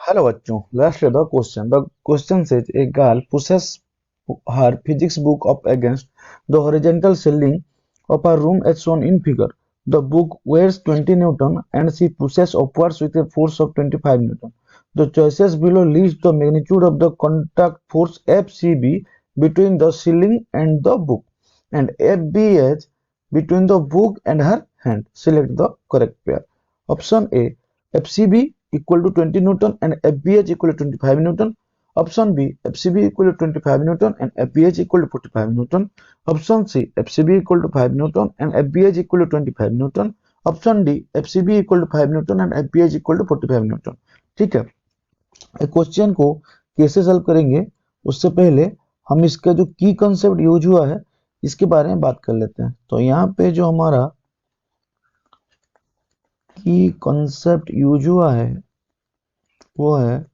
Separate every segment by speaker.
Speaker 1: Hello बच्चों, let's read the question. The question says a girl pushes her physics book up against the horizontal ceiling of her room as shown in figure. The book weighs 20 Newton and she pushes upwards with a force of 25 Newton. The choices below list the magnitude of the contact force FCB between the ceiling and the book and FBH between the book and her hand. Select the correct pair. Option A, FCB equal to 20 Newton and FBH equal to 25 Newton. Option B, FCB equal to 25 Newton and FBH equal to 45 Newton. Option C, FCB equal to 5 Newton and FBH equal to 25 Newton. Option D, FCB equal to 5 Newton and FBH equal to 45 Newton. ठीक है, question को कैसे solve करेंगे उससे पहले हम इसका जो की कॉन्सेप्ट यूज हुआ है इसके बारे में बात कर लेते हैं। तो यहाँ पे जो हमारा की कॉन्सेप्ट यूज हुआ है वो है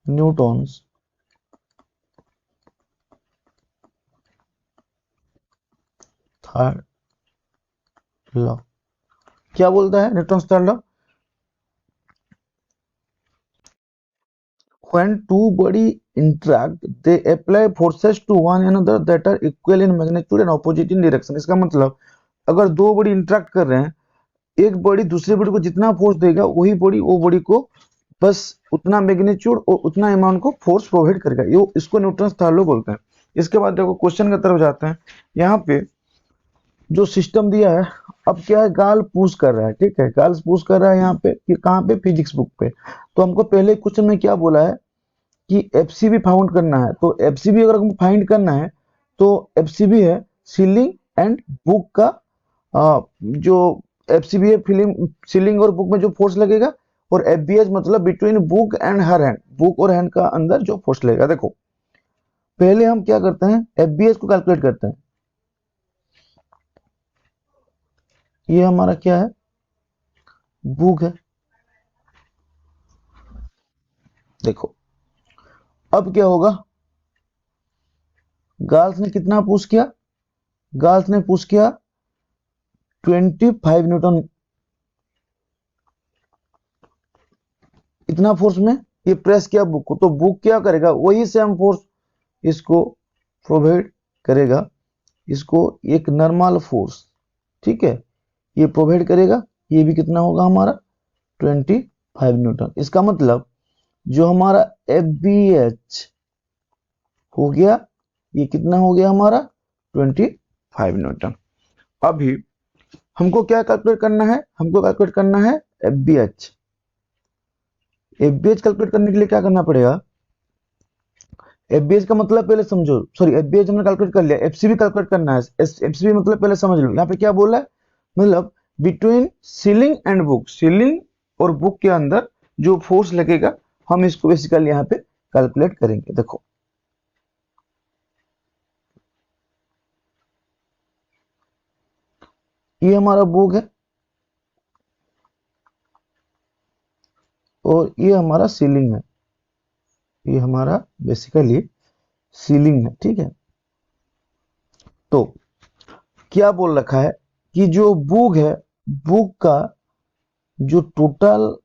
Speaker 1: न्यूटन्स थर्ड लॉ। क्या बोलता है Newton's third law? When two bodies interact, they apply forces to one another that are equal in magnitude and opposite in direction. इसका मतलब अगर दो बॉडी इंटरेक्ट कर रहे हैं, एक बॉडी दूसरे बॉडी को जितना फोर्स देगा वही बॉडी वो बॉडी को बस उतना मैग्नीट्यूड और उतना अमाउंट को फोर्स प्रोवाइड करेगा। ये इसको न्यूटन्स थर्ड लॉ बोलते हैं। इसके बाद देखो क्वेश्चन की तरफ जाते हैं। यहाँ पे जो सिस्टम दिया है, अब क्या है, गाल पुश कर रहा है। ठीक है, गाल पुश कर रहा है यहाँ पे कि कहाँ पे, फिजिक्स बुक पे। तो हमको पहले क्वेश्चन में क्या बोला है कि एफसीबी फाउंड करना है। तो एफसीबी अगर हमको फाइंड करना है तो एफसीबी है सीलिंग एंड बुक का जो एफसीबी है फिलिंग सीलिंग और बुक में जो फोर्स लगेगा, और एफबीएच मतलब between book and her hand, book और हैंड का अंदर जो फोर्स लगेगा। देखो पहले हम क्या करते हैं, एफबीएच को कैलकुलेट करते हैं। ये हमारा क्या है, बुक है। देखो अब क्या होगा, गर्ल्स ने कितना पुश किया, गर्ल्स ने पुश किया 25 न्यूटन इतना फोर्स में ये प्रेस किया बुक को। तो बुक क्या करेगा, वही सेम फोर्स इसको प्रोवाइड करेगा, इसको एक नॉर्मल फोर्स, ठीक है, ये प्रोवाइड करेगा। ये भी कितना होगा हमारा 25 न्यूटन। इसका मतलब जो हमारा एफबीएच हो गया, ये कितना हो गया हमारा 25 न्यूटन। अभी हमको क्या कैलकुलेट करना है, हमको कैलकुलेट करना है एफबीएच। एफबीएच कैलकुलेट करने के लिए क्या करना पड़ेगा, एफबीएच का मतलब पहले समझो, सॉरी एफबीएच हमने कैलकुलेट कर लिया, एफसीबी कैलकुलेट करना है। एफसीबी मतलब पहले समझ लो, यहाँ पे क्या बोला है, मतलब between ceiling and book, ceiling और बुक के अंदर जो फोर्स लगेगा हम इसको बेसिकली यहाँ पे कैलकुलेट करेंगे। देखो ये हमारा बुक है और ये हमारा सीलिंग है, ये हमारा बेसिकली सीलिंग है। ठीक है, तो क्या बोल रखा है कि जो बुक है, बुक का जो टोटल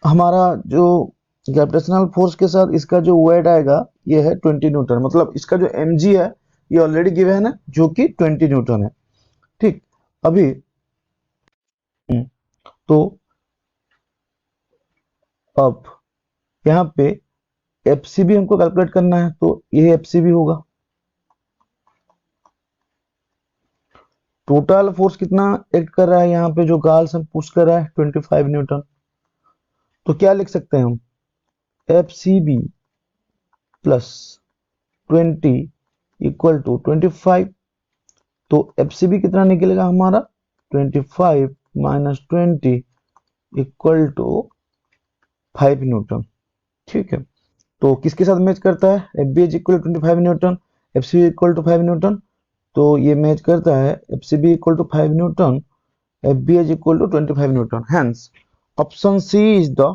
Speaker 1: हमारा जो ग्रेविटेशनल फोर्स के साथ इसका जो वेट आएगा ये है 20 न्यूटन। मतलब इसका जो mg है ये ऑलरेडी गिवन है जो कि 20 न्यूटन है। ठीक, अभी तो अब यहाँ पे एफसीबी हमको कैलकुलेट करना है, तो ये एफसीबी होगा। टोटल फोर्स कितना एक्ट कर रहा है यहाँ पे, जो गार्ल्स हम पुश कर रहा है 25 न्यूटन। तो क्या लिख सकते हैं हम, एफसीबी प्लस 20 इक्वल टू 25। तो एफसीबी कितना निकलेगा हमारा 25 माइनस 20 इक्वल टू 5 न्यूटन। ठीक है, तो किसके साथ मैच करता है, FBH equal to 25 newton, FCB equal to 5 newton. तो ये मैच करता है FCB equal to 5 newton, FBH equal to 25 newton. Hence option C is the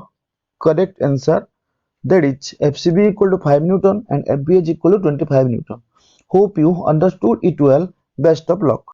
Speaker 1: correct answer, that is FCB equal to 5 Newton and FBH equal to 25 Newton. Hope you understood it well. Best of luck.